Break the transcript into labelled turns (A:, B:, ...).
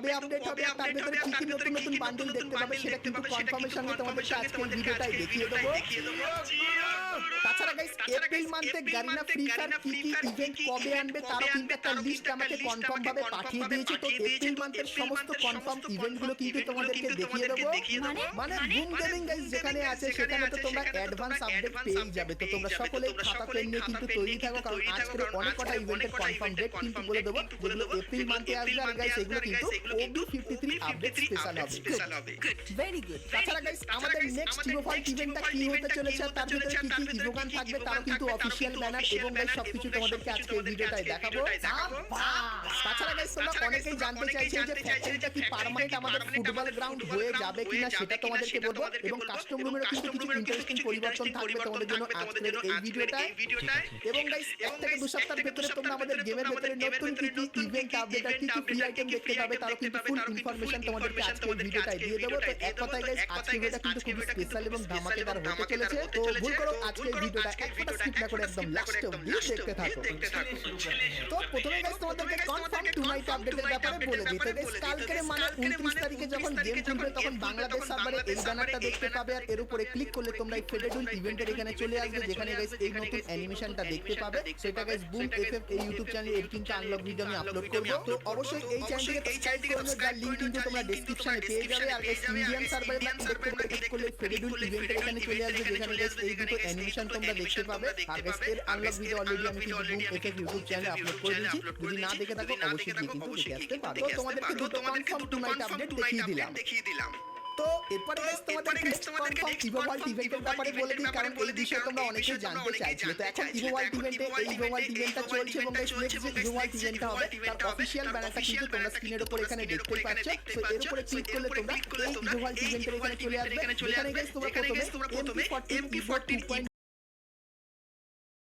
A: কবে আপডেট হবে আর তার ভিতরে কি কি নতুন নতুন বান্ডেল দেখতে পাবে সেটা কিন্তু কনফার্মেশন নিয়ে তোমাদেরকে আজকের ভিডিওটাই দেখিয়ে দেবো। তাছাড়া গাইস এপ্রিল মান্থে গারিনা ফ্রি ফায়ার কি কি ইভেন্ট কবে আনবে তারও কিন্তু একটা লিস্ট আমাকে কনফার্ম ভাবে পাঠিয়ে দিয়েছে। তো এপ্রিল মান্থের সমস্ত কনফার্ম ইভেন্টগুলো কিন্তু তোমাদেরকে দেখিয়ে দেবো। মানে বুম গেমিং গাইস যেখানে আছে সেখানে তো তোমরা অ্যাডভান্স আপডেট পেয়ে যাবে। তো তোমরা সকলেই খাতা পেন নিয়ে কিন্তু তৈরি থাকো, কারণ আজকে অনেক কটা ইভেন্টের কনফার্ম ডেট কিন্তু বলে দেবো যেগুলো এপ্রিল মান্থে আসবে। আর গাইস এগুলো কিন্তু OB53 আপডেট স্পেশাল হবে। Very good. তাছাড়া গাইস আমাদের নেক্সট ইভোভাল্ট ইভেন্টটা কি হতে চলেছে তার ভিতরে কি কি ইভোগান থাকবে তারও কিন্তু অফিশিয়াল ব্যানার এবং গাইস সবকিছু তোমাদেরকে আজকে এই ভিডিওটাই দেখাবো। তাছাড়া গাইস তোমরা অনেকেই জানতে চাইছো যে ফ্যাক্টরিটা কি পার্মানেন্ট আমাদের ফুটবল গ্রাউন্ড হয়ে যাবে কিনা সেটা তোমাদেরকে বলবো, এবং কাস্টম রুমেরও কিন্তু কিছু ইন্টারেস্টিং পরিবর্তন থাকবে তোমাদের জন্য আজকের এই ভিডিওটায়। এবং গাইস 1 থেকে 2 সপ্তাহের ভিতরে তোমরা আমাদের গেমের ভিতরে নতুন কি কি ইভেন্ট আপডেট আর কি কি ফ্রি আইটেম দেখতে পাবে তারও কিন্তু ফুল ইনফরমেশন তোমাদেরকে আজকের ভিডিওটাই দিয়ে দেবো। তো এক কথায় গাইস আজকের ভিডিওটা কিন্তু খুব স্পেশাল এবং ধামাকেদার হতে চলেছে। তো ভুল করো আজকের ভিডিওটা এক ফোঁটা স্কিপ না করে একদম লাস্ট অবধি দেখতে থাকো। তো প্রথমে গাইস তোমাদেরকে কনফার্ম টুনাইট আপডেটের ব্যাপারে বলে দিতে গাইস কালকের মানে 29 তারিখে যখন গেম খুলবে তখন বাংলাদেশ সার্ভারে এই ব্যানারটা দেখতে পাবে, আর এর উপরে ক্লিক করলে তোমরা এই ফেডেডুল ইভেন্টের এখানে চলে আসবে যেখানে গাইস এই নতুন অ্যানিমেশনটা দেখতে পাবে। সেটা গাইস বুম এফএফ এই ইউটিউব চ্যানেলে এর কিন্তু আনলক ভিডিও আমি আপলোড করব। তো অবশ্যই এই চ্যানেলটিকে সাবস্ক্রাইব করে যার লিংক কিন্তু তোমরা ডেসক্রিপশনে পেয়ে যাবে। আর গাইস ইন্ডিয়ান সার্ভারে দেখতে ক্লিক করলে ফেডেডুল ইভেন্টের এখানে চলে আসবে যেখানে গাইস এই দুটো অ্যানিমেশন তোমরা দেখতে পাবে। আর গাইস এর আনলক ভিডিও অলরেডি আমি কিন্তু বুম এফএফ ইউটিউব চ্যানেলে আপলোড করে দিয়েছি, যদি না দেখে থাকো অবশ্যই গিয়ে কিন্তু দেখে আসতে পারো। তো তোমাদেরকে দুটো কনফার্ম টুনাইট আপডেট দেখিয়ে দিলাম। তো এরপরে গাইস তোমাদের নেক্সট কনফার্ম ইভোভাল্ট ইভেন্টের ব্যাপারে বলে দিই, কারণ এই বিষয়ে তোমরা অনেকেই জানতে চাইছিলে। তো এখন ইভোভাল্ট ইভেন্টে এই ইভোভাল্ট ইভেন্টটা চলছে এবং গাইস নেক্সট যে ইভোভাল্ট ইভেন্টটা হবে তার অফিশিয়াল ব্যানারটা কিন্তু তোমরা স্ক্রিনের উপর এখানে দেখতে পাচ্ছ। তো এর উপরে ক্লিক করলে তোমরা এই ইভোভাল্ট ইভেন্টের এখানে চলে আসবে যেখানে গাইস তোমরা প্রথমে MP40 2.0